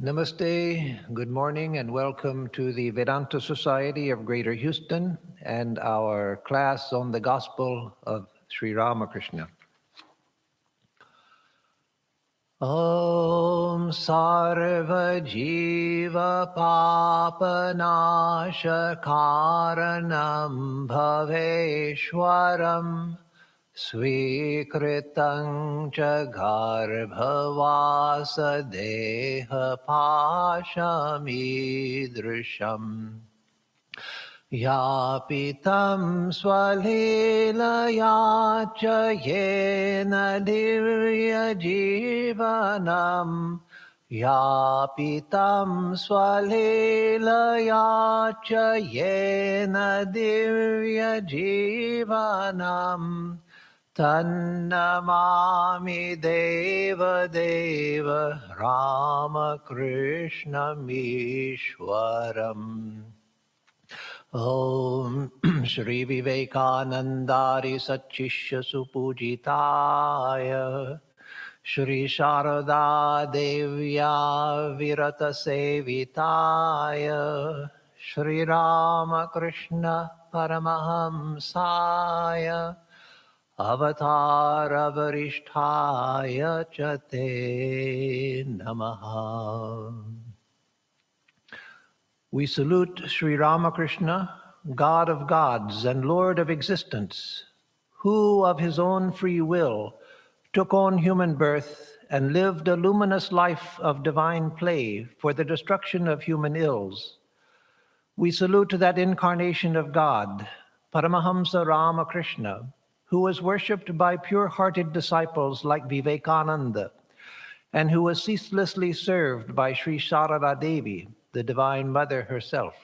Namaste, good morning, and welcome to the Vedanta Society of Greater Houston and our class on the Gospel of Sri Ramakrishna. Om Sarva Jiva Papanasha Karanam Bhaveshwaram Swikritang cha garbhavasa deha pashamidrisham Yapitam swalilaya cha yena divya jivanam Yapitam swalilaya cha yena divya jivanam Tannamami Deva Deva Ramakrishna Mishwaram Om Shri Vivekanandari Satchishya Supujitaya Shri Sharada Devya Virata Sevitaya Shri Ramakrishna Paramahamsaya Avatara Varishtaya Chate Namaha. We salute Sri Ramakrishna, God of gods and Lord of existence, who of his own free will took on human birth and lived a luminous life of divine play for the destruction of human ills. We salute that incarnation of God, Paramahamsa Ramakrishna, who was worshipped by pure-hearted disciples like Vivekananda, and who was ceaselessly served by Sri Sharada Devi, the Divine Mother herself.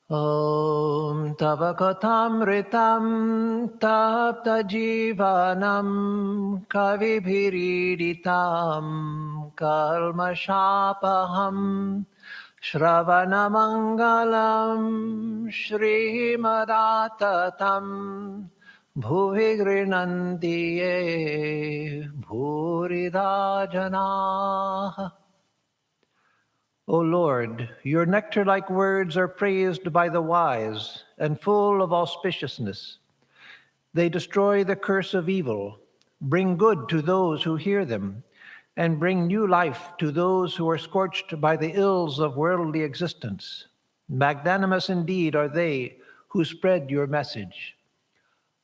Om Tavakatamritam Tapta Jivanam Kavibhiriditam Kalmashapaham Shravanamangalam Shrimadattatam Bhuvi Grinanti Ye Bhurida Janaah. O Lord, your nectar-like words are praised by the wise and full of auspiciousness. They destroy the curse of evil, bring good to those who hear them, and bring new life to those who are scorched by the ills of worldly existence. Magnanimous indeed are they who spread your message.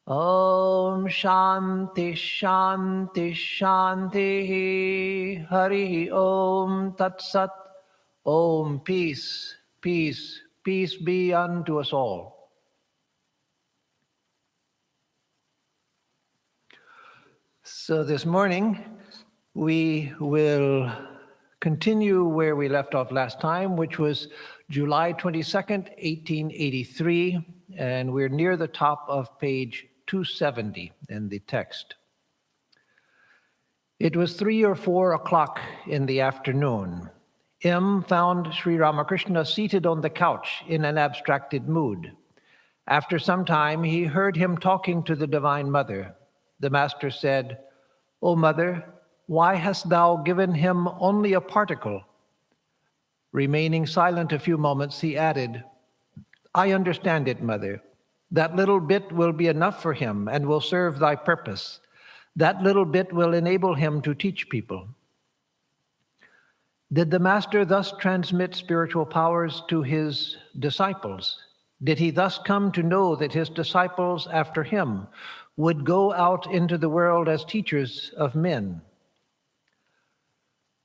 Om Shanti Shanti Shanti Hari Om Tat Sat. Om peace, peace, peace be unto us all. So this morning, we will continue where we left off last time, which was July 22nd, 1883, and we're near the top of page 270 in the text. It was 3 or 4 o'clock in the afternoon. M found Sri Ramakrishna seated on the couch in an abstracted mood. After some time, he heard him talking to the Divine Mother. The Master said, "O Mother, why hast thou given him only a particle?" Remaining silent a few moments, he added, "I understand it, Mother. That little bit will be enough for him and will serve thy purpose. That little bit will enable him to teach people." Did the Master thus transmit spiritual powers to his disciples? Did he thus come to know that his disciples after him would go out into the world as teachers of men?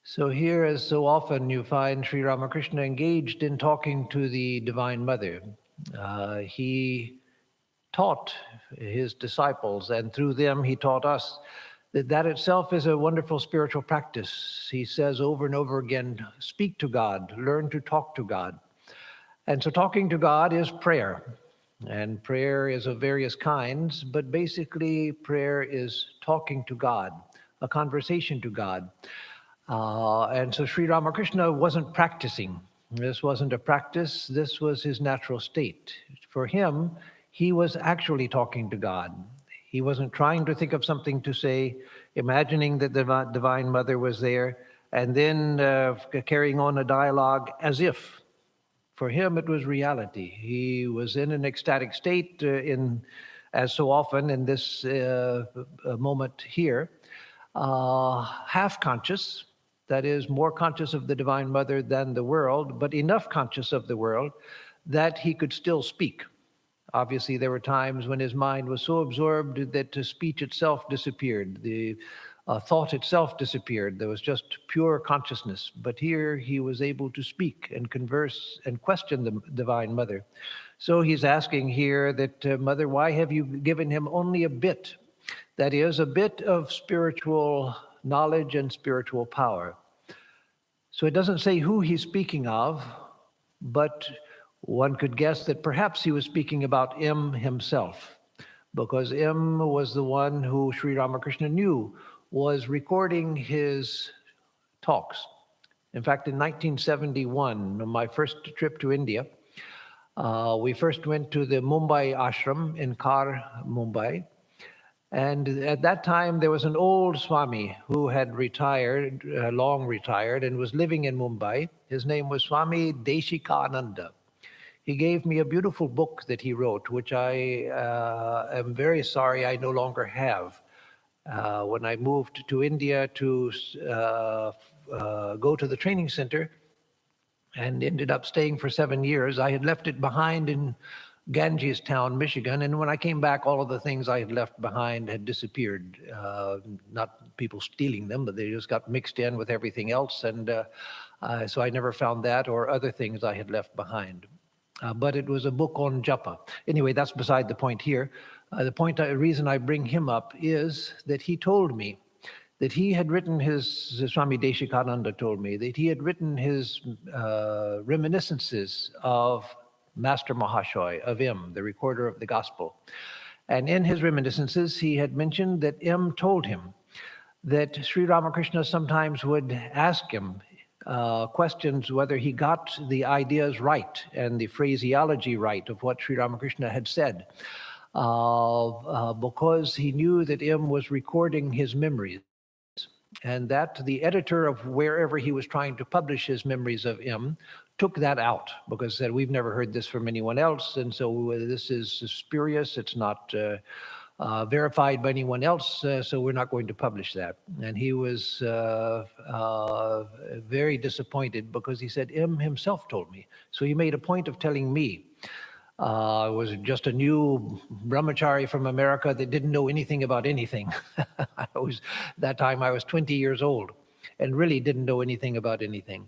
So here, as so often, you find Sri Ramakrishna engaged in talking to the Divine Mother. He taught his disciples, and through them he taught us. That itself is a wonderful spiritual practice. He says over and over again, speak to God, learn to talk to God. And so talking to God is prayer. And prayer is of various kinds, but basically prayer is talking to God, a conversation to God. And so Sri Ramakrishna wasn't practicing. This wasn't a practice, this was his natural state. For him, he was actually talking to God. He wasn't trying to think of something to say, imagining that the Divine Mother was there. and then carrying on a dialogue as if. For him, it was reality. He was in an ecstatic state, as so often in this moment here, half conscious, that is, more conscious of the Divine Mother than the world, but enough conscious of the world that he could still speak. Obviously, there were times when his mind was so absorbed that speech itself disappeared. The thought itself disappeared. There was just pure consciousness. But here he was able to speak and converse and question the Divine Mother. So he's asking here that, Mother, why have you given him only a bit? That is, a bit of spiritual knowledge and spiritual power. So it doesn't say who he's speaking of, but one could guess that perhaps he was speaking about M himself, because M was the one who Sri Ramakrishna knew was recording his talks. In fact, in 1971, on my first trip to India, we first went to the Mumbai ashram in Kar, Mumbai. And at that time, there was an old Swami who had retired, long retired, and was living in Mumbai. His name was Swami Deshikananda. He gave me a beautiful book that he wrote, which I am very sorry I no longer have. When I moved to India to go to the training center and ended up staying for 7 years, I had left it behind in Ganges Town, Michigan, and when I came back, all of the things I had left behind had disappeared. Not people stealing them, but they just got mixed in with everything else, and so I never found that or other things I had left behind. But it was a book on japa. Anyway, that's beside the point here. The reason I bring him up is that he told me that he had written Swami Deshikananda told me that he had written his reminiscences of Master Mahashoy, of M, the recorder of the gospel. And in his reminiscences, he had mentioned that M told him that Sri Ramakrishna sometimes would ask him questions whether he got the ideas right and the phraseology right of what Sri Ramakrishna had said, because he knew that M was recording his memories, and that the editor of wherever he was trying to publish his memories of M took that out because said, we've never heard this from anyone else, and so this is spurious, it's not verified by anyone else, so we're not going to publish that. And he was very disappointed because he said, M himself told me. So he made a point of telling me. I was just a new brahmachari from America that didn't know anything about anything. That time I was 20 years old and really didn't know anything about anything.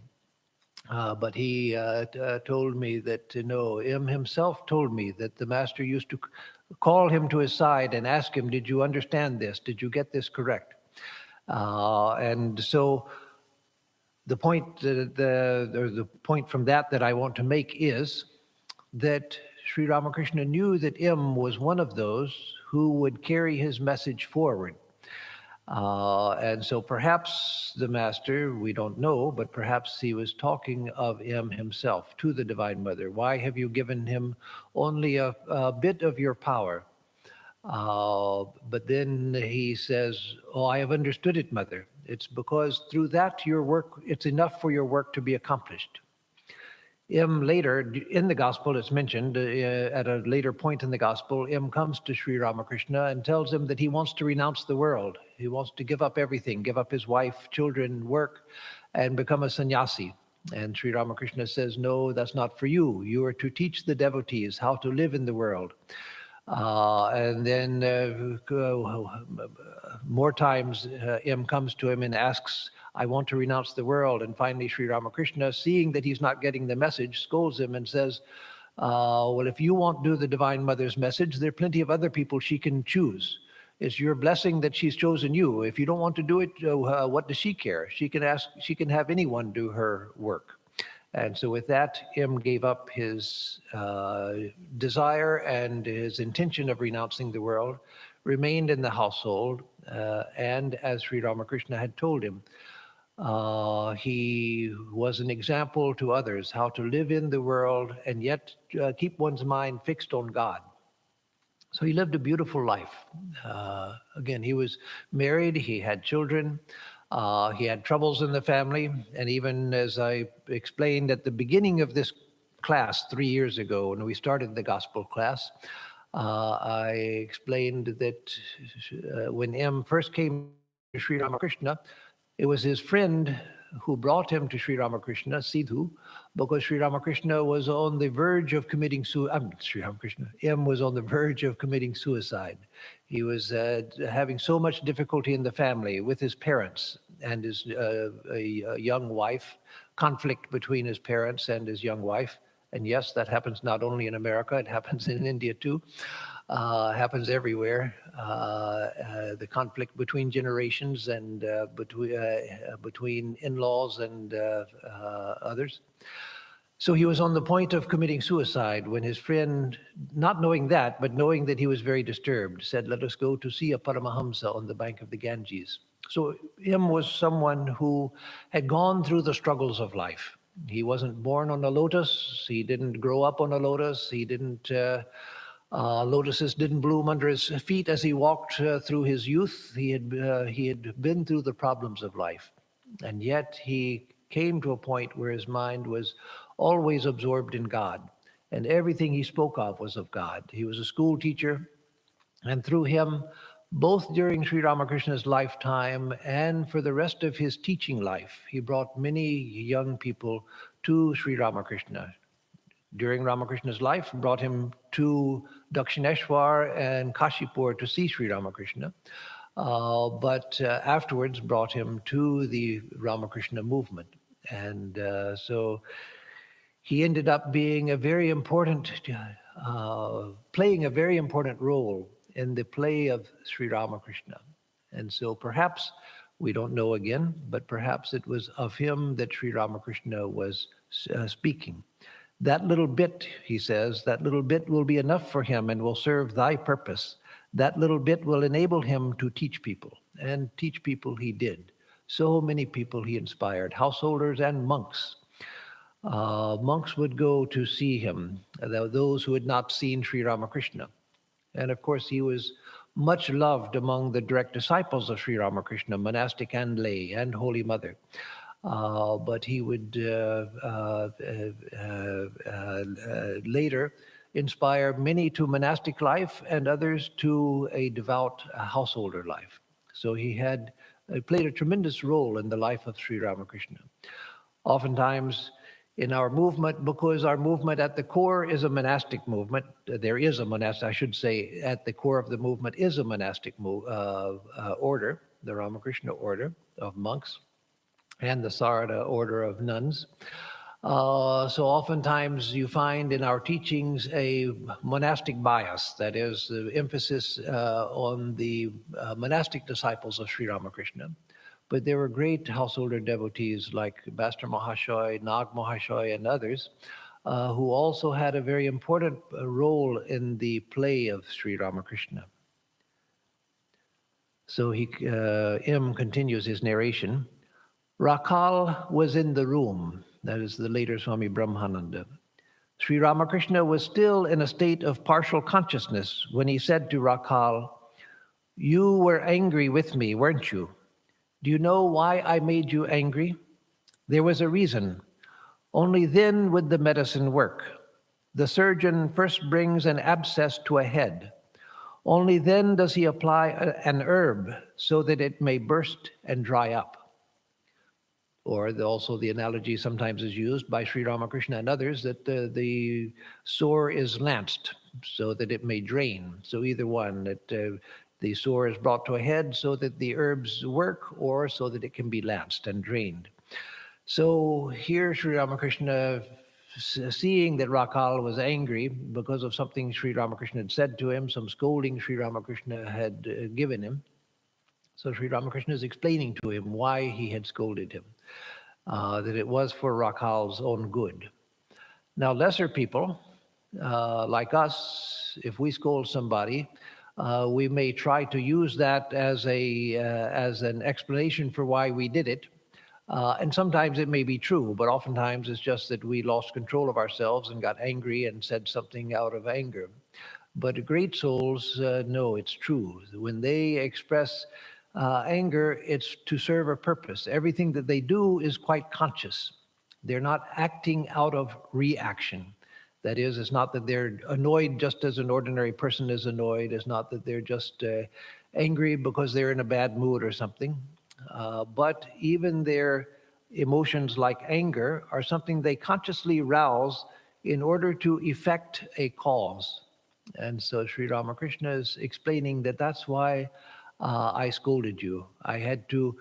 But he told me that, no, M himself told me that the master used to call him to his side and ask him, did you understand this? Did you get this correct? And so the point, the point from that I want to make is that Sri Ramakrishna knew that M was one of those who would carry his message forward. And so perhaps the master, we don't know, but perhaps he was talking of M himself to the Divine Mother. Why have you given him only a bit of your power? But then he says, oh, I have understood it, Mother. It's because through that your work, it's enough for your work to be accomplished. M later, in the gospel, it's mentioned, at a later point in the gospel, M comes to Sri Ramakrishna and tells him that he wants to renounce the world. He wants to give up everything, give up his wife, children, work, and become a sannyasi. And Sri Ramakrishna says, no, that's not for you. You are to teach the devotees how to live in the world. And then more times, M comes to him and asks, I want to renounce the world. And finally, Sri Ramakrishna, seeing that he's not getting the message, scolds him and says, well, if you won't do the Divine Mother's message, there are plenty of other people she can choose. It's your blessing that she's chosen you. If you don't want to do it, what does she care? She can have anyone do her work. And so with that, M gave up his desire and his intention of renouncing the world, remained in the household, and as Sri Ramakrishna had told him, he was an example to others how to live in the world and yet keep one's mind fixed on God. So he lived a beautiful life. Again, he was married, he had children. He had troubles in the family, and even as I explained at the beginning of this class 3 years ago when we started the gospel class, I explained that when M first came to Sri Ramakrishna, it was his friend who brought him to Sri Ramakrishna, Sidhu, because Sri Ramakrishna was on the verge of committing suicide. Sri Ramakrishna, M was on the verge of committing suicide. He was having so much difficulty in the family with his parents and his a young wife, conflict between his parents and his young wife. And yes, that happens not only in America, it happens in India too. Happens everywhere. The conflict between generations and between in-laws and others. So he was on the point of committing suicide when his friend, not knowing that, but knowing that he was very disturbed, said, "Let us go to see a Paramahamsa on the bank of the Ganges." So him was someone who had gone through the struggles of life. He wasn't born on a lotus. He didn't grow up on a lotus. He didn't. Lotuses didn't bloom under his feet as he walked through his youth. He had been through the problems of life, and yet he came to a point where his mind was always absorbed in God, and everything he spoke of was of God. He was a school teacher, and through him, both during Sri Ramakrishna's lifetime and for the rest of his teaching life, he brought many young people to Sri Ramakrishna. During Ramakrishna's life, brought him to Dakshineshwar and Kashipur to see Sri Ramakrishna, but afterwards brought him to the Ramakrishna movement. And so he ended up being a very important, playing a very important role in the play of Sri Ramakrishna. And so perhaps, we don't know again, but perhaps it was of him that Sri Ramakrishna was speaking. That little bit, he says, that little bit will be enough for him and will serve thy purpose. That little bit will enable him to teach people, and teach people he did. So many people he inspired, householders and monks. Monks would go to see him, those who had not seen Sri Ramakrishna. And of course, he was much loved among the direct disciples of Sri Ramakrishna, monastic and lay, and Holy Mother. But he would later inspire many to monastic life and others to a devout householder life. So he had played a tremendous role in the life of Sri Ramakrishna. Oftentimes in our movement, because our movement at the core is a monastic movement, there is a monastic, I should say, at the core of the movement is a monastic order, the Ramakrishna order of monks, and the Sarada order of nuns. So oftentimes you find in our teachings a monastic bias, that is, the emphasis on the monastic disciples of Sri Ramakrishna. But there were great householder devotees like Master Mahashoy, Nag Mahashoy, and others who also had a very important role in the play of Sri Ramakrishna. So M continues his narration. Rakal was in the room, that is the later Swami Brahmananda. Sri Ramakrishna was still in a state of partial consciousness when he said to Rakal, "You were angry with me, weren't you? Do you know why I made you angry? There was a reason. Only then would the medicine work. The surgeon first brings an abscess to a head. Only then does he apply an herb so that it may burst and dry up." Or also the analogy sometimes is used by Sri Ramakrishna and others that the sore is lanced so that it may drain. So either one, that the sore is brought to a head so that the herbs work, or so that it can be lanced and drained. So here Sri Ramakrishna, seeing that Rakal was angry because of something Sri Ramakrishna had said to him, some scolding Sri Ramakrishna had given him. So Sri Ramakrishna is explaining to him why he had scolded him, that it was for Rakal's own good. Now, lesser people like us, if we scold somebody, we may try to use that as an explanation for why we did it. And sometimes it may be true, but oftentimes it's just that we lost control of ourselves and got angry and said something out of anger. But great souls know it's true. When they express anger, it's to serve a purpose. Everything that they do is quite conscious. They're not acting out of reaction. That is, it's not that they're annoyed just as an ordinary person is annoyed. It's not that they're just angry because they're in a bad mood or something. But even their emotions like anger are something they consciously rouse in order to effect a cause. And so Sri Ramakrishna is explaining that that's why I scolded you. I had to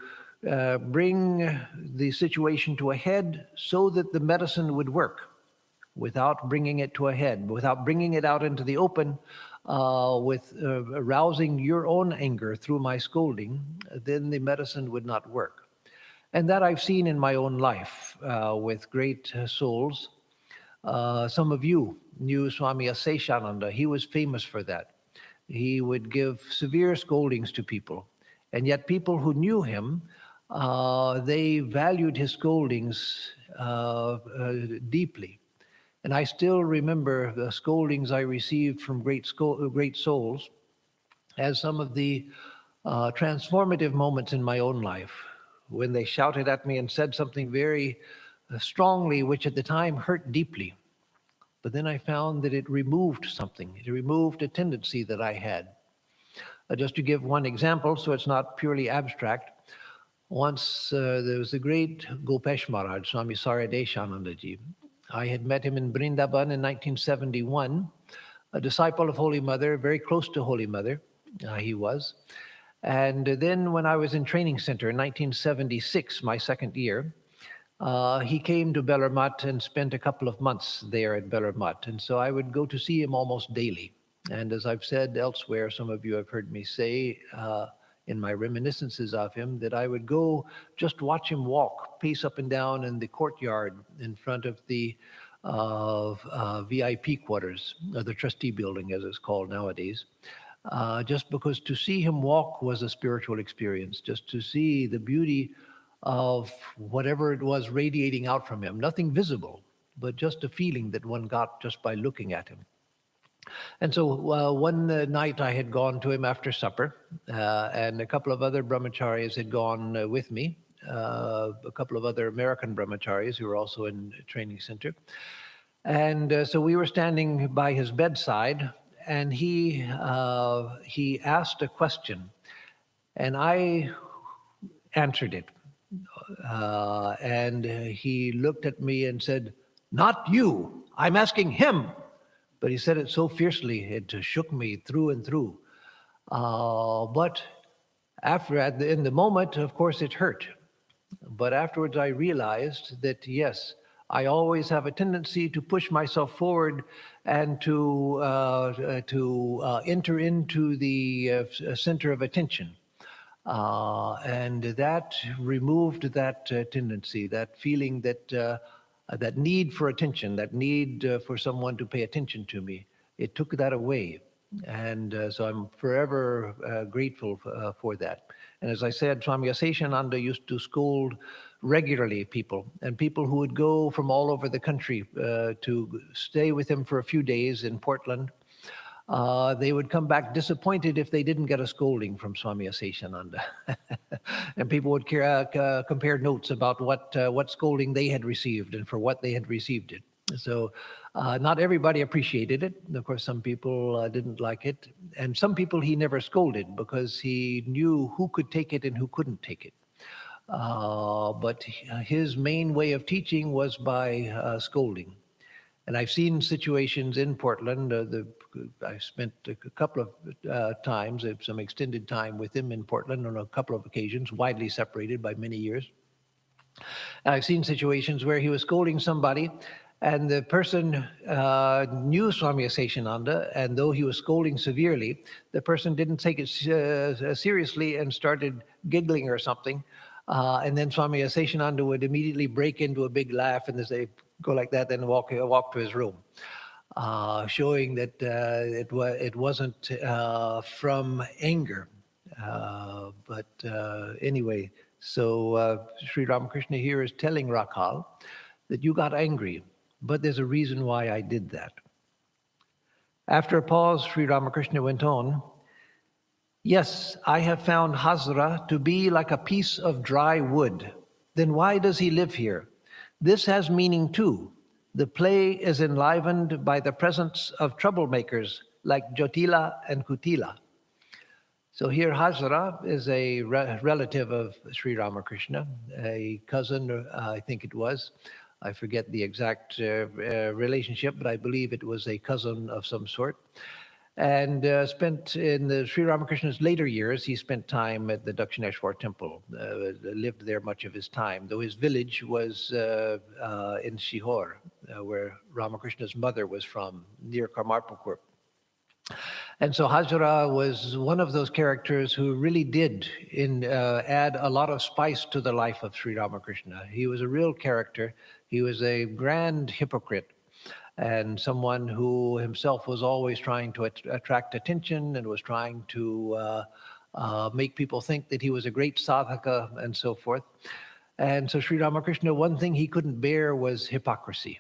bring the situation to a head so that the medicine would work. Without bringing it to a head, without bringing it out into the open, with arousing your own anger through my scolding, then the medicine would not work. And that I've seen in my own life with great souls. Some of you knew Swami Aseshananda. He was famous for that. He would give severe scoldings to people. And yet people who knew him, they valued his scoldings deeply. And I still remember the scoldings I received from great souls as some of the transformative moments in my own life, when they shouted at me and said something very strongly, which at the time hurt deeply. But then I found that it removed something. It removed a tendency that I had. Just to give one example, so it's not purely abstract. Once there was the great Gopesh Maharaj, Swami Saradeshanandaji. I had met him in Vrindavan in 1971, a disciple of Holy Mother, very close to Holy Mother, he was. And then when I was in training center in 1976, my second year, he came to Bellarmat and spent a couple of months there at Bellarmat. And so I would go to see him almost daily. And as I've said elsewhere, some of you have heard me say in my reminiscences of him, that I would go just watch him walk, pace up and down in the courtyard in front of the VIP quarters, the trustee building as it's called nowadays. Just because to see him walk was a spiritual experience, just to see the beauty of whatever it was radiating out from him, nothing visible, but just a feeling that one got just by looking at him. And so one night I had gone to him after supper, and a couple of other brahmacharis had gone with me, a couple of other American brahmacharis who were also in a training center. And so we were standing by his bedside, and he asked a question, and I answered it. And he looked at me and said, "Not you, I'm asking him." But he said it so fiercely, it shook me through and through. But in the moment, of course, it hurt. But afterwards, I realized that, yes, I always have a tendency to push myself forward and to enter into the center of attention. And that removed that tendency, that feeling that that need for attention, that need for someone to pay attention to me. It took that away. And so I'm forever grateful for that. And as I said, Swami Aseshananda used to scold regularly people, and people who would go from all over the country to stay with him for a few days in Portland. They would come back disappointed if they didn't get a scolding from Swami Aseshananda. And people would compare notes about what scolding they had received and for what they had received it. So not everybody appreciated it. Of course, some people didn't like it. And some people he never scolded because he knew who could take it and who couldn't take it. But his main way of teaching was by scolding. And I've seen situations in Portland. I spent a couple of times, some extended time with him in Portland on a couple of occasions, widely separated by many years. And I've seen situations where he was scolding somebody, and the person knew Swami Aseshananda, and though he was scolding severely, the person didn't take it seriously and started giggling or something. And then Swami Aseshananda would immediately break into a big laugh and say, go like that, then walk to his room, showing that it wasn't from anger. But anyway, so Sri Ramakrishna here is telling Rakhal that you got angry, but there's a reason why I did that. After a pause, Sri Ramakrishna went on, Yes, I have found Hazra to be like a piece of dry wood. Then why does he live here? This has meaning too. The play is enlivened by the presence of troublemakers like Jotila and Kutila. So here Hazra is a relative of Sri Ramakrishna, a cousin, I think it was. I forget the exact relationship, but I believe it was a cousin of some sort. And spent in the Sri Ramakrishna's later years, he spent time at the Dakshineshwar temple, lived there much of his time, though his village was in Sihor, where Ramakrishna's mother was from, near Karmarpukur. And so Hazara was one of those characters who really did add a lot of spice to the life of Sri Ramakrishna. He was a real character. He was a grand hypocrite and someone who himself was always trying to attract attention and was trying to make people think that he was a great sadhaka and so forth. And so Sri Ramakrishna, one thing he couldn't bear was hypocrisy.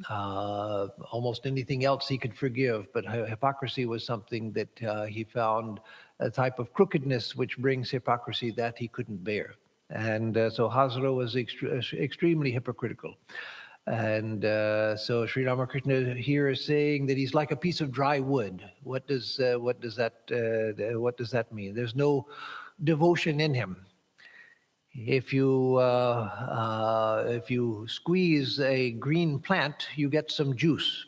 Almost anything else he could forgive, but hypocrisy was something that he found a type of crookedness which brings hypocrisy that he couldn't bear. And so Hazara was extremely hypocritical. And so Sri Ramakrishna here is saying that he's like a piece of dry wood. What does that mean? There's no devotion in him. If you squeeze a green plant, you get some juice.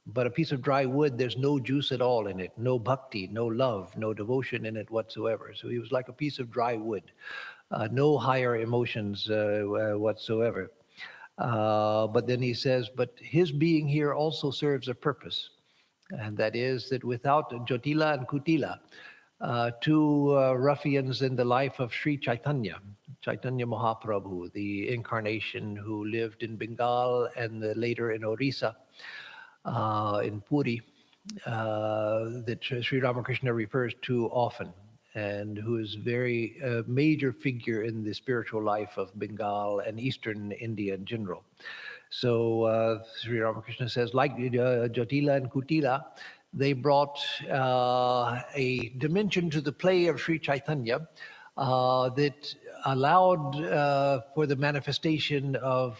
But a piece of dry wood, there's no juice at all in it, no bhakti, no love, no devotion in it whatsoever. So he was like a piece of dry wood, no higher emotions whatsoever. But then he says, but his being here also serves a purpose. And that is that without Jotila and Kutila, two ruffians in the life of Sri Chaitanya Mahaprabhu, the incarnation who lived in Bengal and later in Orissa, in Puri, that Sri Ramakrishna refers to often, and who is very major figure in the spiritual life of Bengal and Eastern India in general. So Sri Ramakrishna says, like Jotila and Kutila, they brought a dimension to the play of Sri Chaitanya that allowed for the manifestation of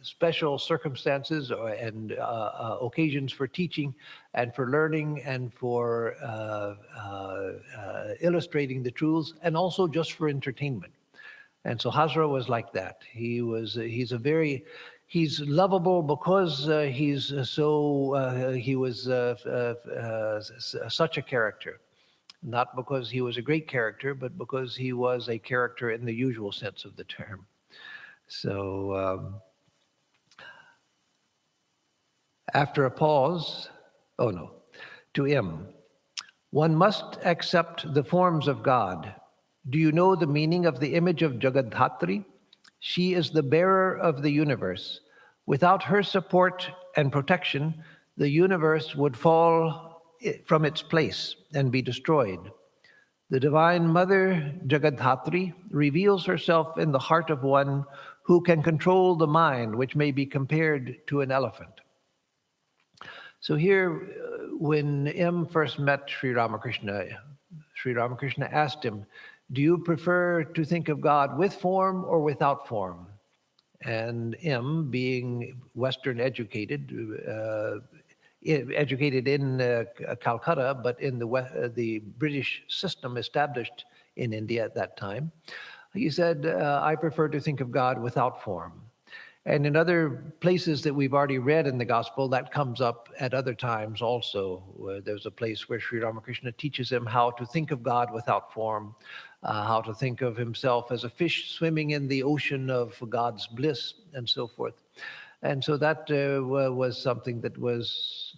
special circumstances and occasions for teaching and for learning and for illustrating the truths, and also just for entertainment. And so Hazra was like that. He's lovable because he was such a character. Not because he was a great character, but because he was a character in the usual sense of the term. So after a pause, to M. One must accept the forms of God. Do you know the meaning of the image of Jagadhatri? She is the bearer of the universe. Without her support and protection, the universe would fall from its place and be destroyed. The Divine Mother, Jagadhatri, reveals herself in the heart of one who can control the mind, which may be compared to an elephant. So here, when M first met Sri Ramakrishna asked him, do you prefer to think of God with form or without form? And M, being Western educated in Calcutta, but in the British system established in India at that time, he said, I prefer to think of God without form. And in other places that we've already read in the gospel, that comes up at other times also. There's a place where Sri Ramakrishna teaches him how to think of God without form, how to think of himself as a fish swimming in the ocean of God's bliss, and so forth. And so that was something that was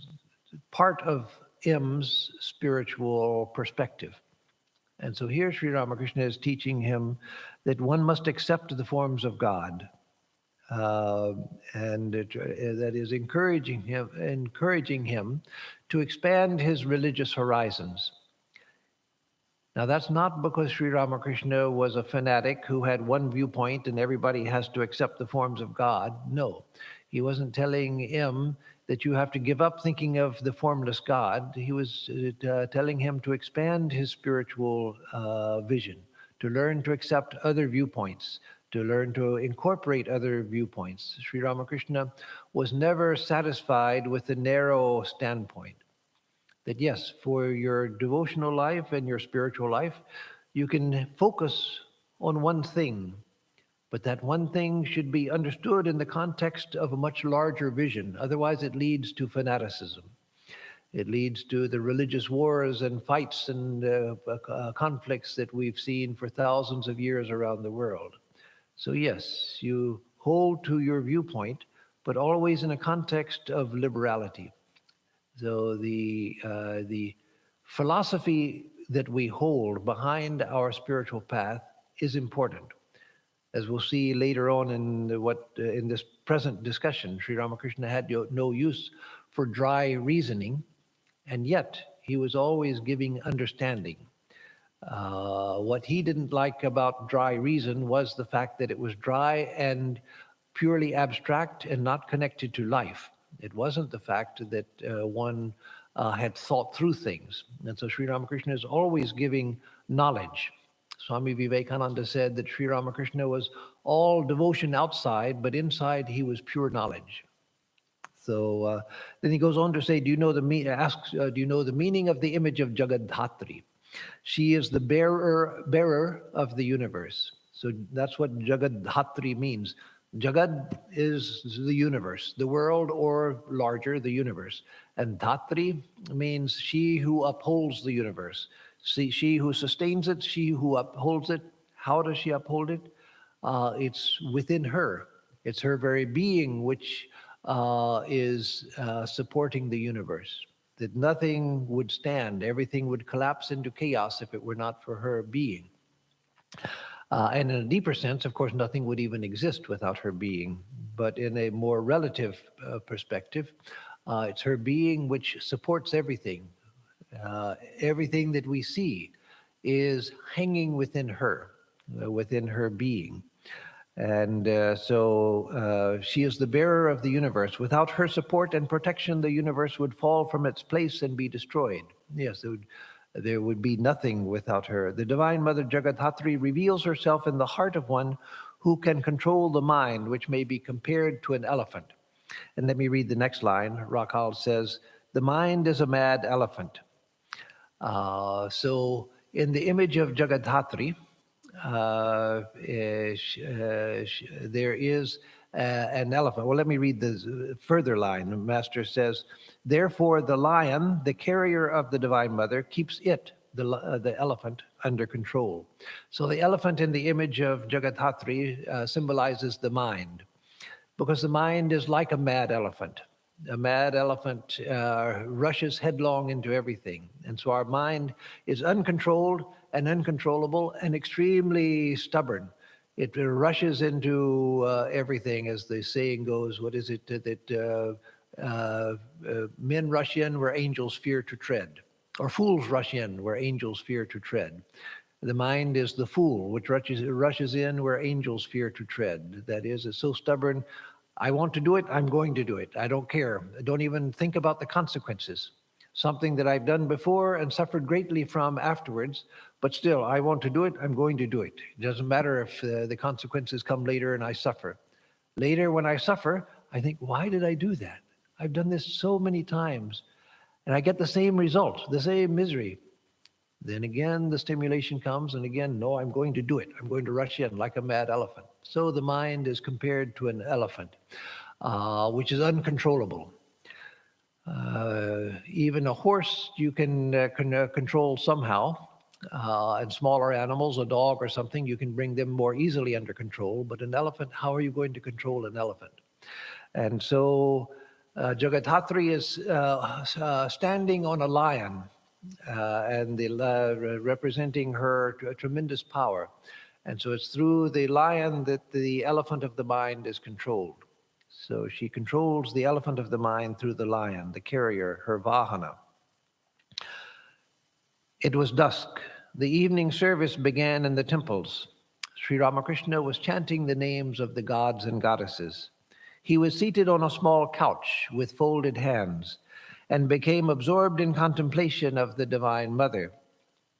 part of M's spiritual perspective. And so here Sri Ramakrishna is teaching him that one must accept the forms of God. That is encouraging him to expand his religious horizons. Now, that's not because Sri Ramakrishna was a fanatic who had one viewpoint and everybody has to accept the forms of God. No, he wasn't telling him that you have to give up thinking of the formless God. He was telling him to expand his spiritual vision, to learn to accept other viewpoints, to learn to incorporate other viewpoints. Sri Ramakrishna was never satisfied with the narrow standpoint. That yes, for your devotional life and your spiritual life, you can focus on one thing, but that one thing should be understood in the context of a much larger vision. Otherwise, it leads to fanaticism. It leads to the religious wars and fights and conflicts that we've seen for thousands of years around the world. So yes, you hold to your viewpoint, but always in a context of liberality. So the philosophy that we hold behind our spiritual path is important. As we'll see later on in this present discussion, Sri Ramakrishna had no use for dry reasoning, and yet he was always giving understanding. What he didn't like about dry reason was the fact that it was dry and purely abstract and not connected to life. It wasn't the fact that one had thought through things. And so Sri Ramakrishna is always giving knowledge. Swami Vivekananda said that Sri Ramakrishna was all devotion outside, but inside he was pure knowledge. So then he goes on to say, do you know the meaning of the image of Jagadhatri? She is the bearer of the universe. So that's what Jagadhatri means. Jagad is the universe, the world, or larger, the universe. And Dhatri means she who upholds the universe. See, she who sustains it, she who upholds it. How does she uphold it? It's within her. It's her very being which is supporting the universe. That nothing would stand, everything would collapse into chaos if it were not for her being. And in a deeper sense, of course, nothing would even exist without her being. But in a more relative perspective, it's her being which supports everything. Everything that we see is hanging within her being. And so she is the bearer of the universe. Without her support and protection, the universe would fall from its place and be destroyed. Yes, there would be nothing without her. The Divine Mother Jagadhatri reveals herself in the heart of one who can control the mind, which may be compared to an elephant. And let me read the next line. Rakhal says, the mind is a mad elephant. So in the image of Jagadhatri, there is an elephant. Well, let me read the further line. The Master says, therefore the lion, the carrier of the Divine Mother, keeps the elephant, under control. So the elephant in the image of Jagadhatri symbolizes the mind, because the mind is like a mad elephant. A mad elephant rushes headlong into everything. And so our mind is uncontrolled and uncontrollable and extremely stubborn. It rushes into everything, as the saying goes. What is it that men rush in where angels fear to tread, or fools rush in where angels fear to tread? The mind is the fool, which rushes in where angels fear to tread. That is, it's so stubborn. I want to do it, I'm going to do it. I don't care. I don't even think about the consequences. Something that I've done before and suffered greatly from afterwards, but still, I want to do it, I'm going to do it. It doesn't matter if the consequences come later and I suffer. Later, when I suffer, I think, why did I do that? I've done this so many times, and I get the same result, the same misery. Then again, the stimulation comes, and again, no, I'm going to do it. I'm going to rush in like a mad elephant. So the mind is compared to an elephant, which is uncontrollable. Even a horse you can control somehow, and smaller animals, a dog or something, you can bring them more easily under control. But an elephant, how are you going to control an elephant? And so Jagadhatri is standing on a lion, and representing her tremendous power. And so it's through the lion that the elephant of the mind is controlled. So she controls the elephant of the mind through the lion, the carrier, her vahana. It was dusk. The evening service began in the temples. Sri Ramakrishna was chanting the names of the gods and goddesses. He was seated on a small couch with folded hands and became absorbed in contemplation of the Divine Mother.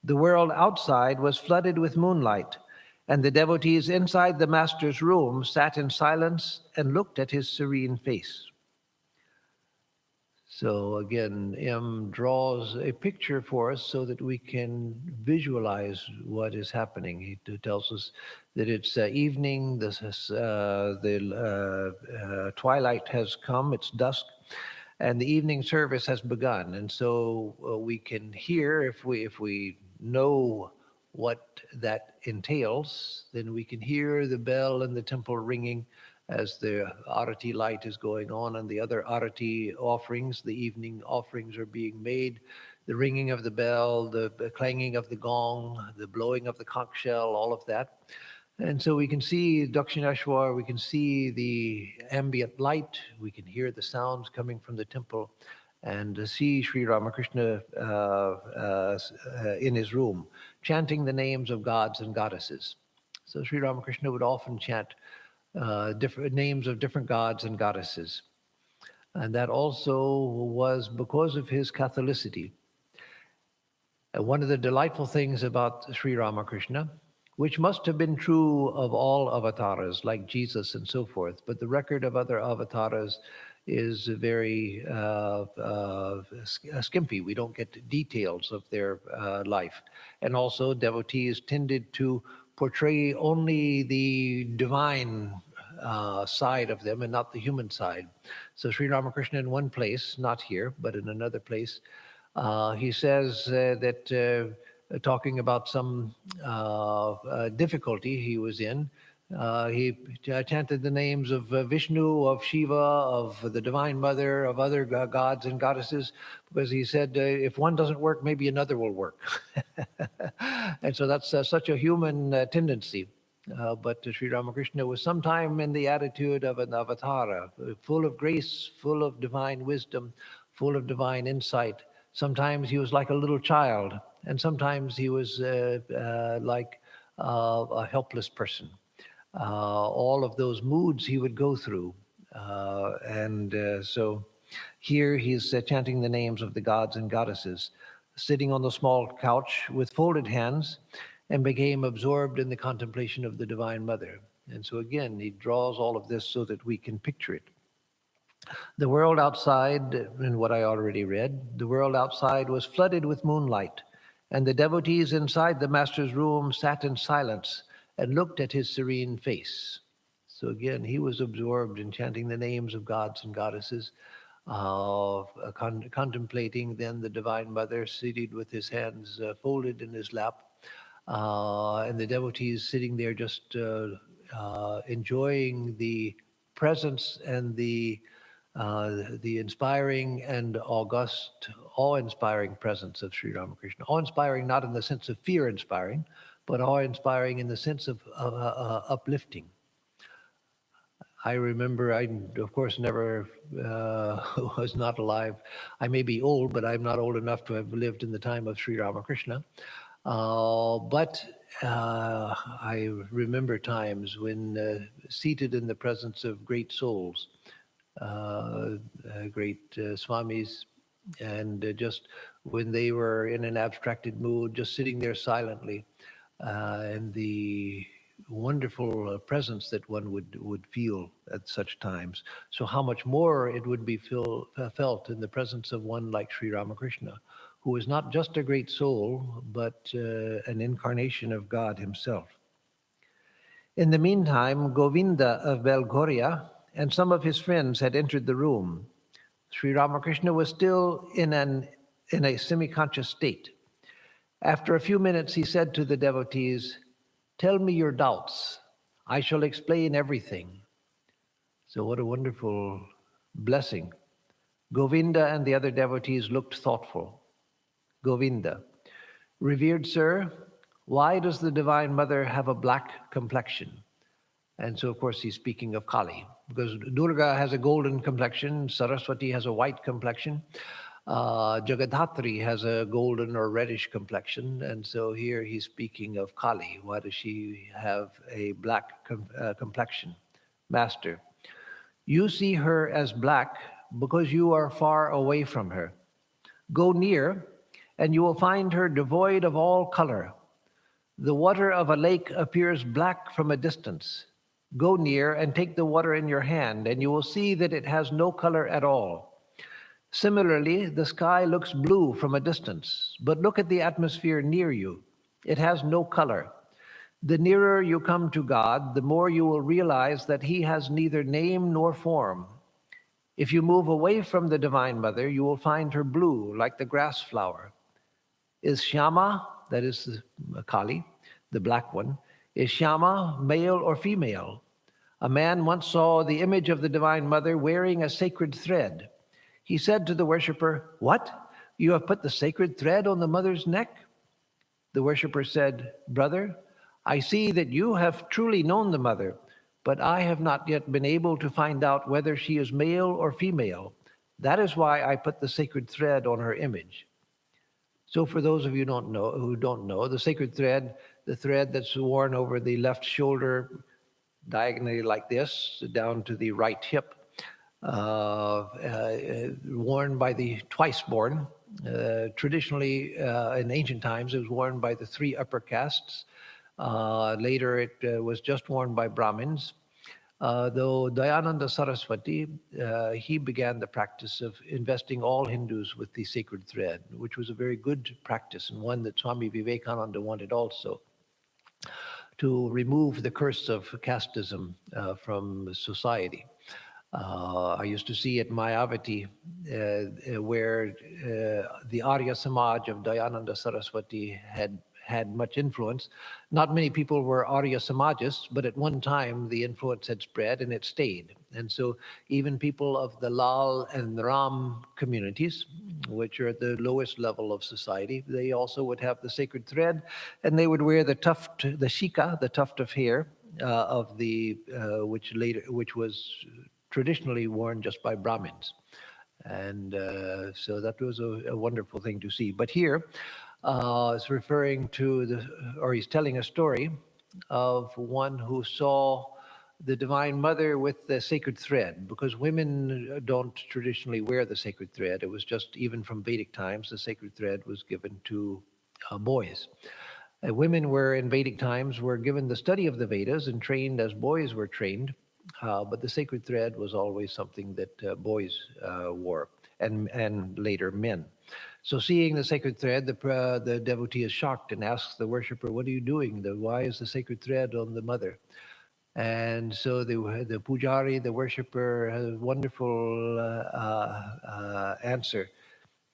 The world outside was flooded with moonlight, and the devotees inside the master's room sat in silence and looked at his serene face. So again, M draws a picture for us so that we can visualize what is happening. He tells us that it's evening, the twilight has come, it's dusk, and the evening service has begun. And so we can hear, if we know what that entails, then we can hear the bell in the temple ringing as the arati light is going on, and the other arati offerings, the evening offerings are being made, the ringing of the bell, the clanging of the gong, the blowing of the conch shell, all of that. And so we can see Dakshineshwar, we can see the ambient light, we can hear the sounds coming from the temple, and see Sri Ramakrishna in his room, chanting the names of gods and goddesses. So Sri Ramakrishna would often chant different names of different gods and goddesses. And that also was because of his Catholicity. One of the delightful things about Sri Ramakrishna, which must have been true of all avatars like Jesus and so forth, but the record of other avatars is very skimpy. We don't get details of their life. And also devotees tended to portray only the divine side of them and not the human side. So Sri Ramakrishna in one place, not here, but in another place, he says that talking about some difficulty he was in, he chanted the names of Vishnu, of Shiva, of the Divine Mother, of other gods and goddesses, because he said, if one doesn't work, maybe another will work. And so that's such a human tendency. But Sri Ramakrishna was sometime in the attitude of an avatara, full of grace, full of divine wisdom, full of divine insight. Sometimes he was like a little child, and sometimes he was like a helpless person. All of those moods he would go through. So here he's chanting the names of the gods and goddesses, sitting on the small couch with folded hands, and became absorbed in the contemplation of the Divine Mother. And so again, he draws all of this so that we can picture it. The world outside, in what I already read, the world outside was flooded with moonlight, and the devotees inside the master's room sat in silence and looked at his serene face. So again, he was absorbed in chanting the names of gods and goddesses, contemplating then the Divine Mother seated with his hands folded in his lap, and the devotees sitting there just enjoying the presence and the inspiring and august, awe-inspiring presence of Sri Ramakrishna. Awe-inspiring not in the sense of fear-inspiring, but awe-inspiring in the sense of uplifting. I remember, I of course never was not alive. I may be old, but I'm not old enough to have lived in the time of Sri Ramakrishna. But I remember times when seated in the presence of great souls, great Swamis, and just when they were in an abstracted mood, just sitting there silently, and the wonderful presence that one would feel at such times. So how much more it would be felt in the presence of one like Sri Ramakrishna, who is not just a great soul, but an incarnation of God himself. In the meantime, Govinda of Belghoria and some of his friends had entered the room. Sri Ramakrishna was still in a semi-conscious state. After a few minutes, he said to the devotees, "Tell me your doubts. I shall explain everything." So what a wonderful blessing. Govinda and the other devotees looked thoughtful. Govinda: "Revered sir, why does the Divine Mother have a black complexion?" And so, of course, he's speaking of Kali, because Durga has a golden complexion, Saraswati has a white complexion, Jagadhatri has a golden or reddish complexion, and so here he's speaking of Kali. Why does she have a black complexion? Master: You see her as black because you are far away from her. Go near, and you will find her devoid of all color. The water of a lake appears black from a distance. Go near and take the water in your hand, and you will see that it has no color at all. Similarly, the sky looks blue from a distance, but look at the atmosphere near you. It has no color. The nearer you come to God, the more you will realize that He has neither name nor form. If you move away from the Divine Mother, you will find her blue, like the grass flower. Is Shyama, that is the Kali, the black one, is Shyama male or female? A man once saw the image of the Divine Mother wearing a sacred thread. He said to the worshiper, "What? You have put the sacred thread on the mother's neck?" The worshiper said, "Brother, I see that you have truly known the mother, but I have not yet been able to find out whether she is male or female. That is why I put the sacred thread on her image." So for those of you who don't know, the sacred thread, the thread that's worn over the left shoulder diagonally like this, down to the right hip, worn by the twice-born. Traditionally, in ancient times, it was worn by the three upper castes. Later, it was just worn by Brahmins. Though Dayananda Saraswati, he began the practice of investing all Hindus with the sacred thread, which was a very good practice and one that Swami Vivekananda wanted also, to remove the curse of casteism from society. I used to see at Mayavati where the Arya Samaj of Dayananda Saraswati had much influence. Not many people were Arya Samajists, but at one time the influence had spread and it stayed. And so even people of the Lal and Ram communities, which are at the lowest level of society, they also would have the sacred thread, and they would wear the tuft, the shika, the tuft of hair which was traditionally worn just by Brahmins. And so that was a wonderful thing to see. But here, it's referring to he's telling a story of one who saw the Divine Mother with the sacred thread, because women don't traditionally wear the sacred thread. It was just, even from Vedic times, the sacred thread was given to boys. Women were, in Vedic times, were given the study of the Vedas and trained as boys were trained, but the sacred thread was always something that boys wore, and later men. So seeing the sacred thread, the devotee is shocked and asks the worshiper, "What are you doing? Why is the sacred thread on the mother?" And so the pujari, the worshiper, has a wonderful answer.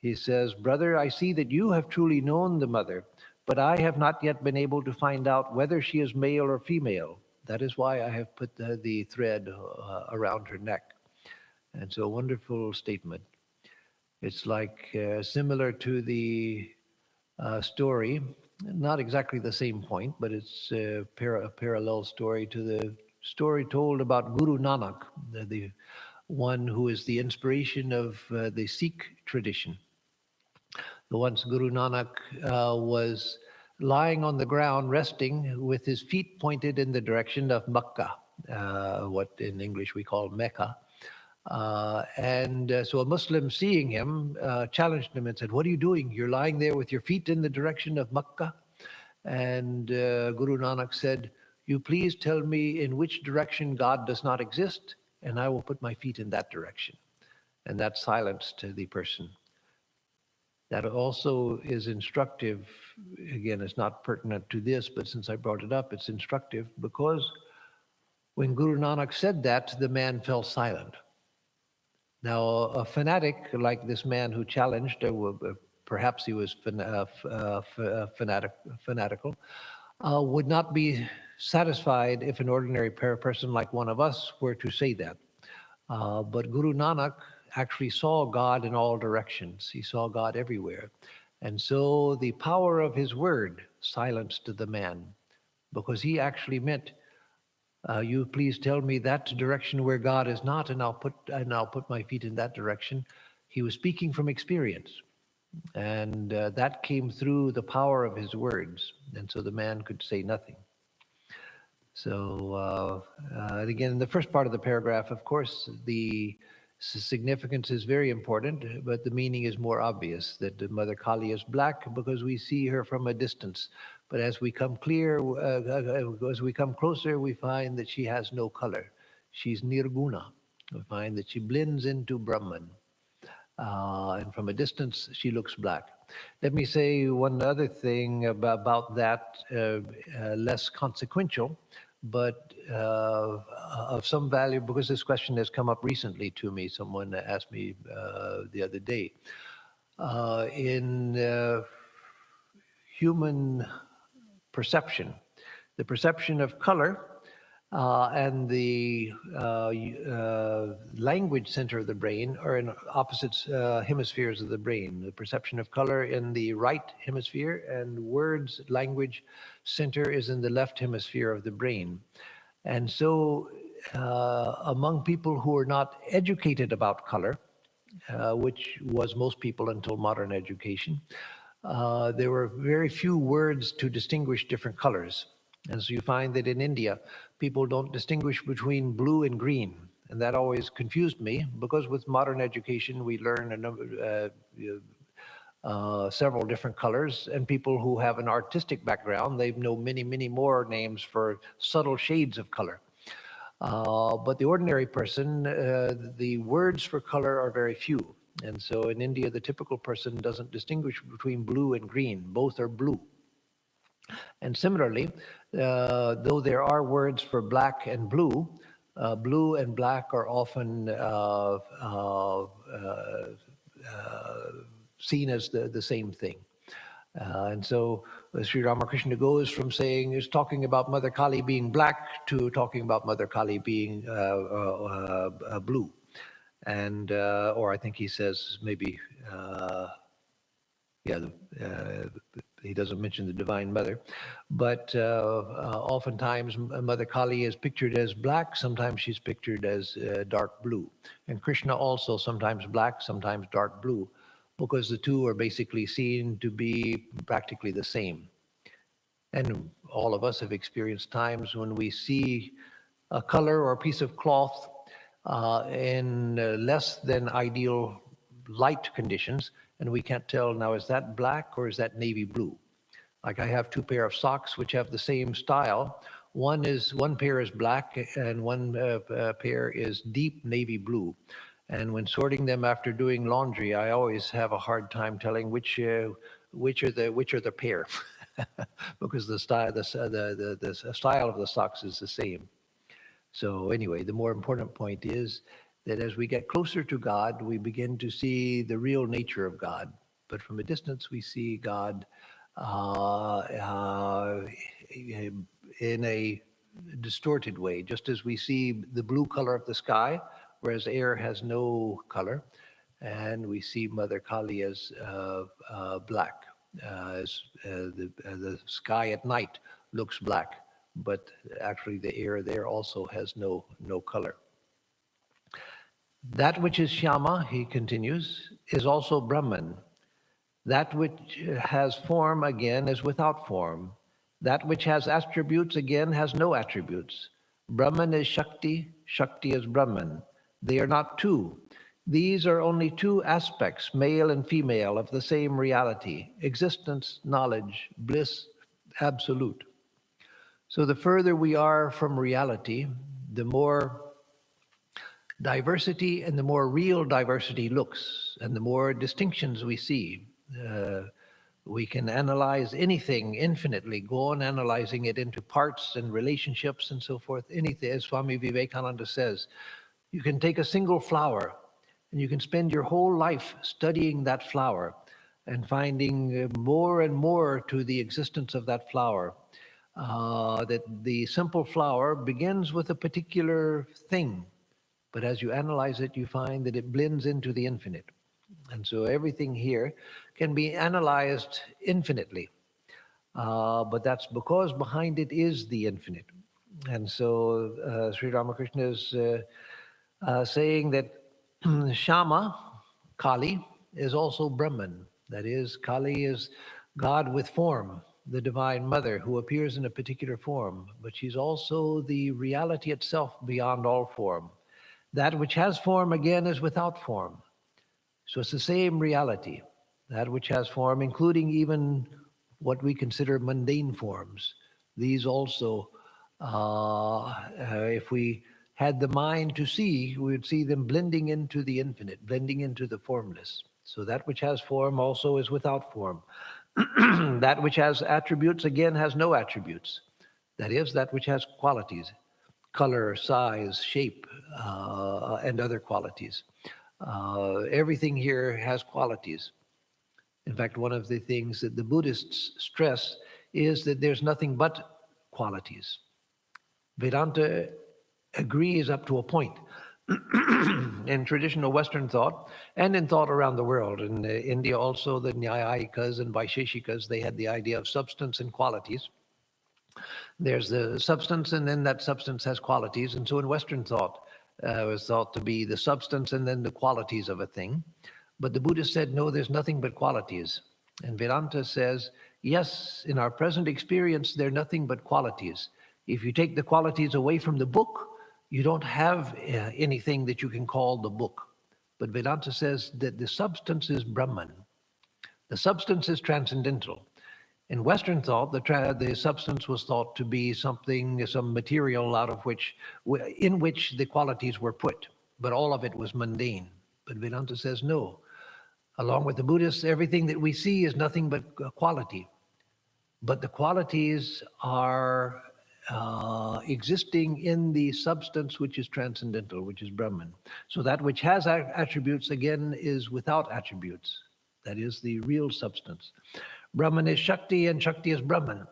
He says, "Brother, I see that you have truly known the mother, but I have not yet been able to find out whether she is male or female. That is why I have put the thread around her neck." And so a wonderful statement. It's like similar to the story, not exactly the same point, but it's a parallel story to the story told about Guru Nanak, the one who is the inspiration of the Sikh tradition. Once Guru Nanak was lying on the ground, resting with his feet pointed in the direction of Makkah, what in English we call Mecca. So a Muslim, seeing him, challenged him and said, "What are you doing? You're lying there with your feet in the direction of Makkah." And Guru Nanak said, "You please tell me in which direction God does not exist, and I will put my feet in that direction." And that silenced the person. That also is instructive. Again, it's not pertinent to this, but since I brought it up, it's instructive because when Guru Nanak said that, the man fell silent. Now, a fanatic like this man who challenged, perhaps he was fanatical, would not be satisfied if an ordinary person like one of us were to say that. But Guru Nanak actually saw God in all directions. He saw God everywhere. And so the power of his word silenced the man, because he actually meant, "You please tell me that direction where God is not, and I'll put my feet in that direction." He was speaking from experience, and that came through the power of his words, and so the man could say nothing. So, and again, in the first part of the paragraph, of course, the significance is very important, but the meaning is more obvious, that the Mother Kali is black because we see her from a distance. But as we come as we come closer, we find that she has no color. She's nirguna. We find that she blends into Brahman. And from a distance, she looks black. Let me say one other thing about that, less consequential, but of some value, because this question has come up recently to me. Someone asked me the other day. In human perception, the perception of color and the language center of the brain are in opposite hemispheres of the brain. The perception of color in the right hemisphere, and words, language center is in the left hemisphere of the brain. And so among people who are not educated about color, which was most people until modern education, there were very few words to distinguish different colors. And so you find that in India, people don't distinguish between blue and green. And that always confused me, because with modern education, we learn several different colors. And people who have an artistic background, they know many, many more names for subtle shades of color. But the ordinary person, the words for color are very few. And so in India, the typical person doesn't distinguish between blue and green. Both are blue. And similarly, though there are words for black and blue and black are often seen as the same thing. And so Sri Ramakrishna goes from is talking about Mother Kali being black to talking about Mother Kali being blue. And, or I think he says maybe, he doesn't mention the Divine Mother, but oftentimes Mother Kali is pictured as black, sometimes she's pictured as dark blue. And Krishna also sometimes black, sometimes dark blue, because the two are basically seen to be practically the same. And all of us have experienced times when we see a color or a piece of cloth in less than ideal light conditions, and we can't tell now, is that black or is that navy blue? Like I have two pair of socks which have the same style. One pair is black and one pair is deep navy blue. And when sorting them after doing laundry, I always have a hard time telling which are the pair, because the style of the socks is the same. So anyway, the more important point is that as we get closer to God, we begin to see the real nature of God. But from a distance, we see God in a distorted way, just as we see the blue color of the sky, whereas air has no color, and we see Mother Kali as black. The sky at night looks black, but actually the air there also has no color. That which is Shyama, he continues, is also Brahman. That which has form, again, is without form. That which has attributes, again, has no attributes. Brahman is Shakti, Shakti is Brahman. They are not two. These are only two aspects, male and female, of the same reality: existence, knowledge, bliss, absolute. So the further we are from reality, the more diversity and the more real diversity looks, and the more distinctions we see. We can analyze anything infinitely, go on analyzing it into parts and relationships and so forth. Anything, as Swami Vivekananda says, you can take a single flower and you can spend your whole life studying that flower and finding more and more to the existence of that flower. That the simple flower begins with a particular thing, but as you analyze it, you find that it blends into the infinite. And so everything here can be analyzed infinitely, but that's because behind it is the infinite. And so Sri Ramakrishna is saying that Shama, Kali, is also Brahman. That is, Kali is God with form. the Divine Mother who appears in a particular form, but she's also the reality itself beyond all form. That which has form, again, is without form. So it's the same reality. That which has form, including even what we consider mundane forms. These also, if we had the mind to see, we would see them blending into the infinite, blending into the formless. So that which has form also is without form. That which has attributes, again, has no attributes. That is, that which has qualities, color, size, shape, and other qualities. Everything here has qualities. In fact, one of the things that the Buddhists stress is that there's nothing but qualities. Vedanta agrees up to a point. In traditional Western thought and in thought around the world. In India also, the Nyayikas and Vaisheshikas, they had the idea of substance and qualities. There's the substance, and then that substance has qualities. And so in Western thought, it was thought to be the substance and then the qualities of a thing. But the Buddha said, no, there's nothing but qualities. And Vedanta says, yes, in our present experience, they're nothing but qualities. If you take the qualities away from the book, you don't have anything that you can call the book. But Vedanta says that the substance is Brahman. The substance is transcendental. In Western thought, the substance was thought to be something, some material out of which, in which the qualities were put, but all of it was mundane. But Vedanta says no. Along with the Buddhists, everything that we see is nothing but quality. But the qualities are existing in the substance which is transcendental, which is Brahman. So that which has attributes, again, is without attributes. That is the real substance. Brahman is Shakti and Shakti is Brahman.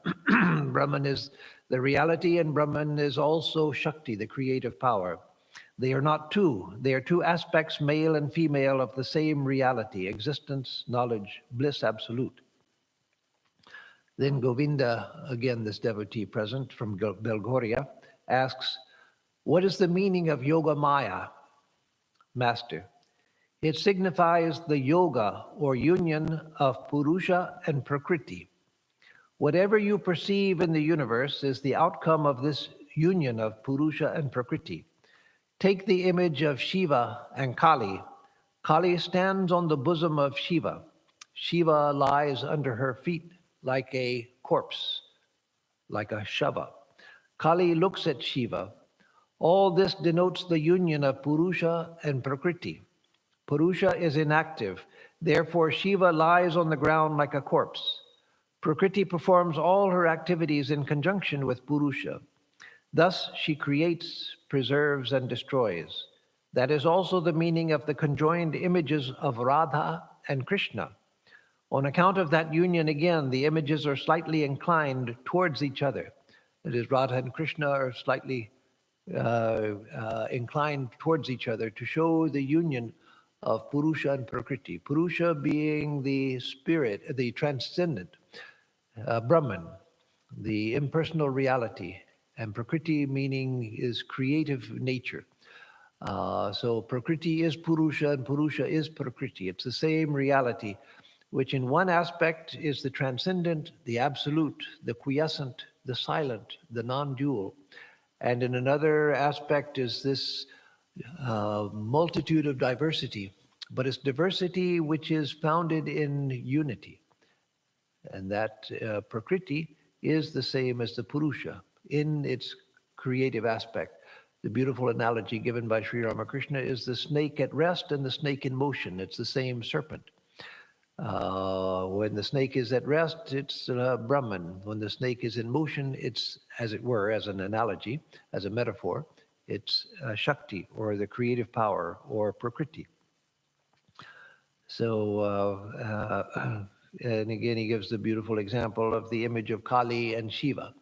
Brahman is the reality and Brahman is also Shakti, the creative power. They are not two. They are two aspects, male and female, of the same reality, existence, knowledge, bliss absolute. Then Govinda, again this devotee present from Belgorria, asks, what is the meaning of Yoga Maya, Master? It signifies the yoga or union of Purusha and Prakriti. Whatever you perceive in the universe is the outcome of this union of Purusha and Prakriti. Take the image of Shiva and Kali. Kali stands on the bosom of Shiva. Shiva lies under her feet like a corpse, like a shava. Kali looks at Shiva. All this denotes the union of Purusha and Prakriti. Purusha is inactive. Therefore, Shiva lies on the ground like a corpse. Prakriti performs all her activities in conjunction with Purusha. Thus, she creates, preserves, and destroys. That is also the meaning of the conjoined images of Radha and Krishna. On account of that union, again, the images are slightly inclined towards each other. That is, Radha and Krishna are slightly inclined towards each other to show the union of Purusha and Prakriti. Purusha being the spirit, the transcendent, Brahman, the impersonal reality, and Prakriti meaning is creative nature. So Prakriti is Purusha and Purusha is Prakriti. It's the same reality, which in one aspect is the transcendent, the absolute, the quiescent, the silent, the non-dual. And in another aspect is this multitude of diversity, but it's diversity which is founded in unity. And that Prakriti is the same as the Purusha in its creative aspect. The beautiful analogy given by Sri Ramakrishna is the snake at rest and the snake in motion. It's the same serpent. When the snake is at rest, it's Brahman. When the snake is in motion, it's, as it were, as an analogy, as a metaphor, it's Shakti, or the creative power, or Prakriti. So, and again, he gives the beautiful example of the image of Kali and Shiva.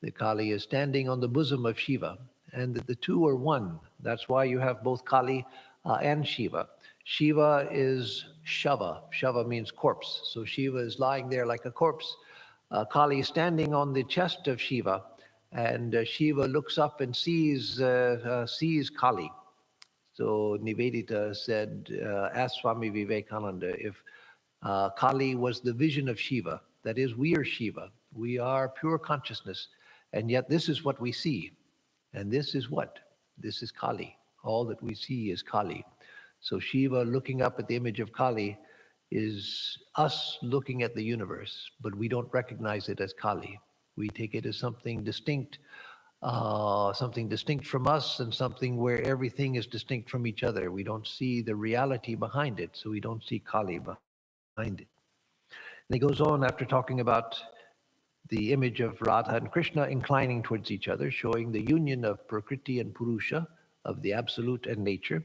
The Kali is standing on the bosom of Shiva, and the two are one. That's why you have both Kali and Shiva. Shiva is Shava. Shava means corpse. So Shiva is lying there like a corpse. Kali is standing on the chest of Shiva, and Shiva looks up and sees Kali. So Nivedita said, ask Swami Vivekananda if Kali was the vision of Shiva. That is, we are Shiva. We are pure consciousness. And yet this is what we see. And this is what? This is Kali. All that we see is Kali. So Shiva looking up at the image of Kali is us looking at the universe, but we don't recognize it as Kali. We take it as something distinct from us, and something where everything is distinct from each other. We don't see the reality behind it, so we don't see Kali behind it. And he goes on after talking about the image of Radha and Krishna inclining towards each other, showing the union of Prakriti and Purusha, of the absolute and nature.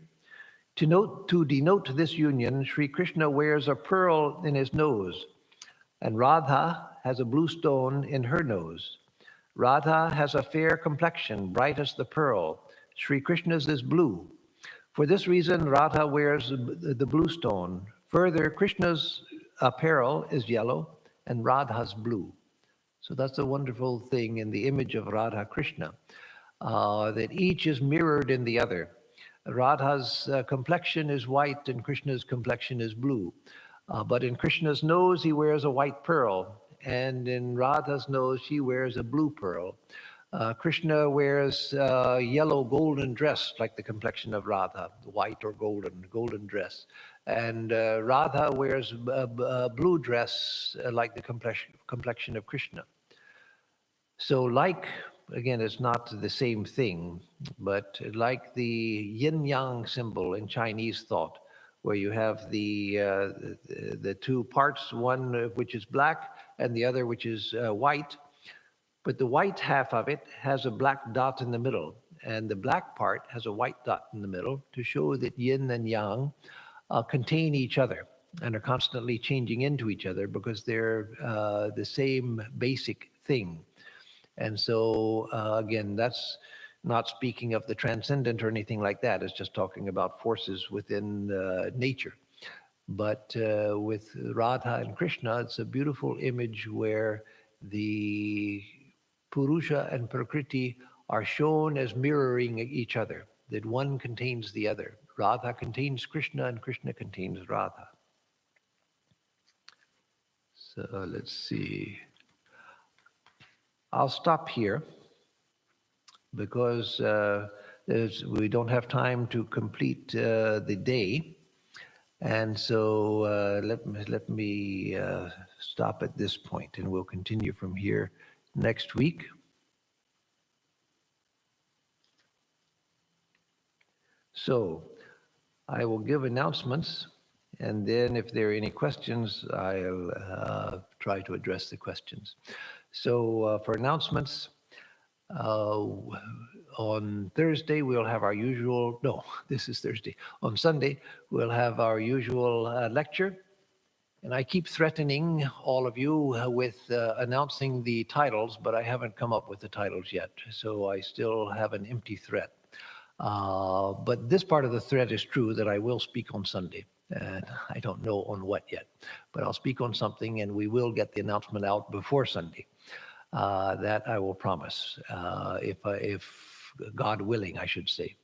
To denote this union, Sri Krishna wears a pearl in his nose, and Radha has a blue stone in her nose. Radha has a fair complexion, bright as the pearl. Sri Krishna's is blue. For this reason, Radha wears the blue stone. Further, Krishna's apparel is yellow and Radha's blue. So that's a wonderful thing in the image of Radha Krishna, that each is mirrored in the other. Radha's complexion is white and Krishna's complexion is blue. But in Krishna's nose, he wears a white pearl. And in Radha's nose, she wears a blue pearl. Krishna wears a yellow golden dress, like the complexion of Radha, white or golden dress. And Radha wears a blue dress, like the complexion of Krishna. So again, it's not the same thing, but like the yin-yang symbol in Chinese thought, where you have the two parts, one which is black and the other which is white, but the white half of it has a black dot in the middle, and the black part has a white dot in the middle to show that yin and yang contain each other and are constantly changing into each other because they're the same basic thing. And so, again, that's not speaking of the transcendent or anything like that. It's just talking about forces within nature. But with Radha and Krishna, it's a beautiful image where the Purusha and Prakriti are shown as mirroring each other, that one contains the other. Radha contains Krishna and Krishna contains Radha. So let's see. I'll stop here because we don't have time to complete the day. And so let me stop at this point, and we'll continue from here next week. So I will give announcements, and then if there are any questions, I'll try to address the questions. So for announcements, on Thursday, we'll have our usual, no, this is Thursday. On Sunday, we'll have our usual lecture. And I keep threatening all of you with announcing the titles, but I haven't come up with the titles yet. So I still have an empty threat. But this part of the threat is true, that I will speak on Sunday. And I don't know on what yet, but I'll speak on something, and we will get the announcement out before Sunday. That I will promise, if God willing, I should say.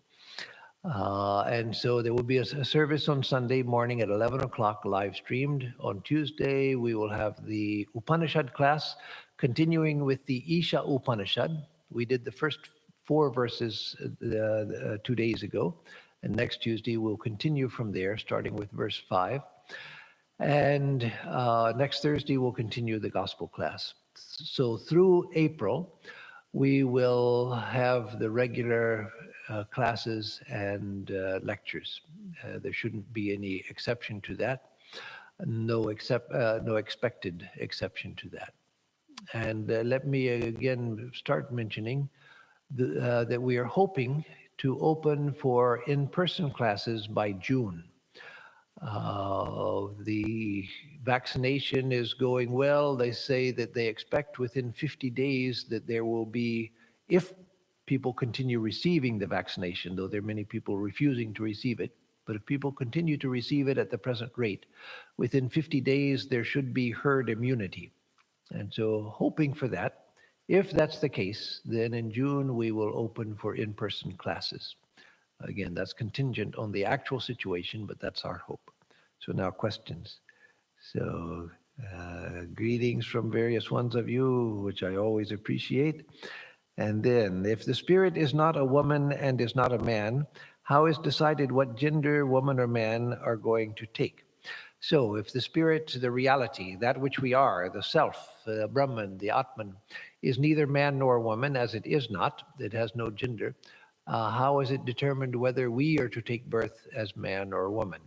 And so there will be a service on Sunday morning at 11 o'clock, live streamed. On Tuesday, we will have the Upanishad class, continuing with the Isha Upanishad. We did the first 4 verses 2 days ago. And next Tuesday, we'll continue from there, starting with verse 5. And next Thursday, we'll continue the gospel class. So through April, we will have the regular classes and lectures. There shouldn't be any exception to that. No expected exception to that. And let me again start mentioning that we are hoping to open for in-person classes by June. The vaccination is going well. They say that they expect within 50 days that there will be, if people continue receiving the vaccination, though there are many people refusing to receive it, but if people continue to receive it at the present rate, within 50 days there should be herd immunity. And so hoping for that. If that's the case, then in June we will open for in-person classes. Again, that's contingent on the actual situation, but that's our hope. So now questions. So Greetings from various ones of you, which I always appreciate. And then, if the spirit is not a woman and is not a man, how is decided what gender woman or man are going to take? So, if the spirit, the reality, that which we are, the self, the Brahman, the Atman, is neither man nor woman, as it is not, it has no gender, how is it determined whether we are to take birth as man or woman?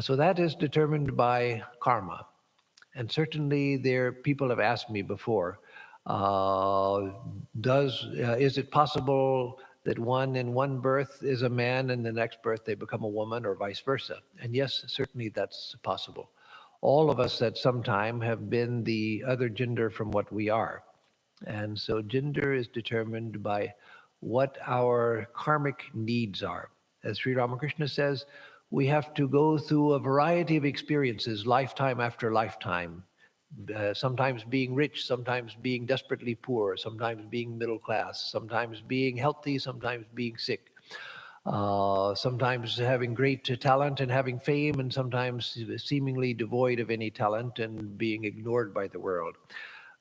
So that is determined by karma. And certainly there, people have asked me before, uh, is it possible that one in one birth is a man and the next birth they become a woman, or vice versa? And yes, certainly that's possible. All of us at some time have been the other gender from what we are. And so gender is determined by what our karmic needs are. As Sri Ramakrishna says, we have to go through a variety of experiences, lifetime after lifetime, sometimes being rich, sometimes being desperately poor, sometimes being middle class, sometimes being healthy, sometimes being sick, sometimes having great talent and having fame, and sometimes seemingly devoid of any talent and being ignored by the world.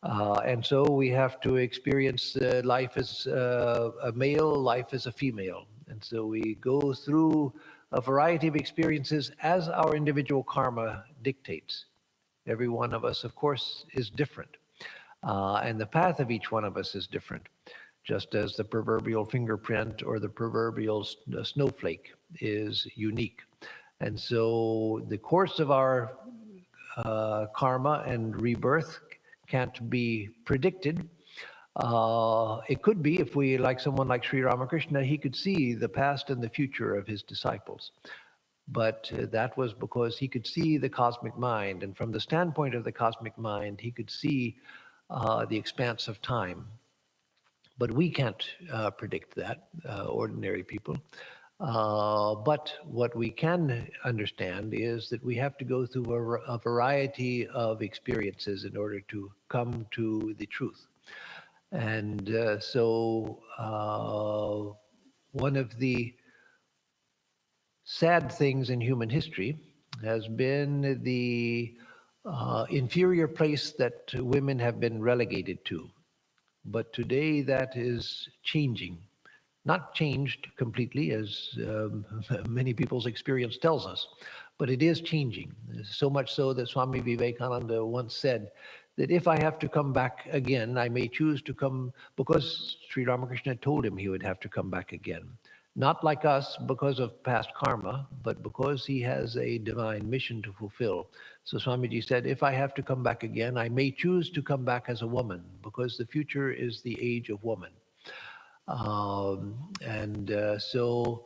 And so we have to experience life as a male, life as a female. And so we go through a variety of experiences as our individual karma dictates. Every one of us, of course, is different. And the path of each one of us is different, just as the proverbial fingerprint or the proverbial snowflake is unique. And so the course of our karma and rebirth can't be predicted. It could be if we, like someone like Sri Ramakrishna, he could see the past and the future of his disciples. But that was because he could see the cosmic mind. And from the standpoint of the cosmic mind, he could see the expanse of time. But we can't predict that, ordinary people. But what we can understand is that we have to go through a variety of experiences in order to come to the truth. And one of the sad things in human history has been the inferior place that women have been relegated to. But today that is changing. Not changed completely, as many people's experience tells us, but it is changing. So much so that Swami Vivekananda once said that if I have to come back again, I may choose to come, because Sri Ramakrishna told him he would have to come back again. Not like us because of past karma, but because he has a divine mission to fulfill. So Swamiji said, if I have to come back again, I may choose to come back as a woman, because the future is the age of woman. So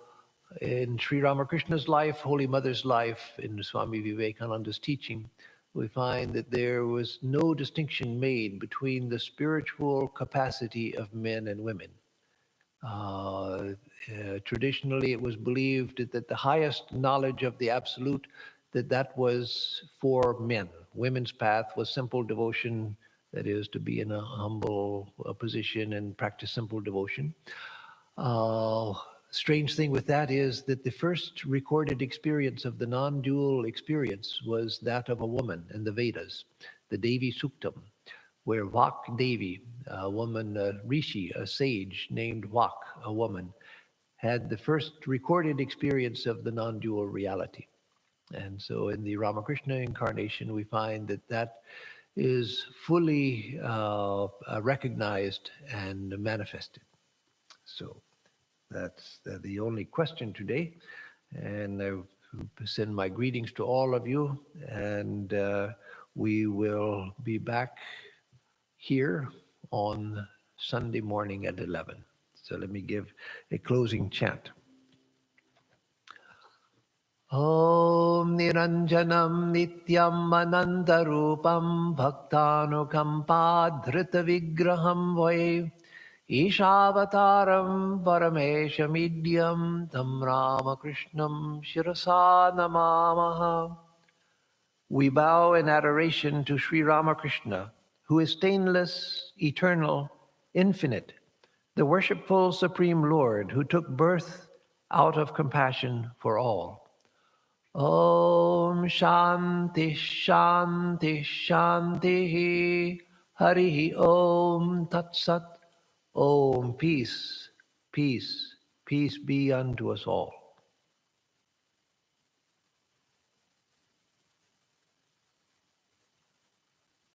in Sri Ramakrishna's life, Holy Mother's life, in Swami Vivekananda's teaching, we find that there was no distinction made between the spiritual capacity of men and women. Traditionally, it was believed that the highest knowledge of the Absolute, that was for men. Women's path was simple devotion, that is, to be in a humble position and practice simple devotion. Strange thing with that is that the first recorded experience of the non-dual experience was that of a woman in the Vedas, the Devi Suktam, where Vak Devi, a woman, a rishi, a sage named Vak, a woman, had the first recorded experience of the non-dual reality. And so in the Ramakrishna incarnation, we find that is fully recognized and manifested. So that's the only question today. And I send my greetings to all of you. And we will be back here on Sunday morning at 11. So let me give a closing chant. Om Niranjanam Nityam Anantarupam Bhaktanukampadhrita Vigraham Vai Ishavataram Parameshamidhyam Tam Ramakrishnam Shirasa Namamaha. We bow in adoration to Sri Ramakrishna, who is stainless, eternal, infinite, the worshipful Supreme Lord who took birth out of compassion for all. Om Shanti Shanti Shanti. Hari Om Tat Sat. Om, peace, peace, peace be unto us all.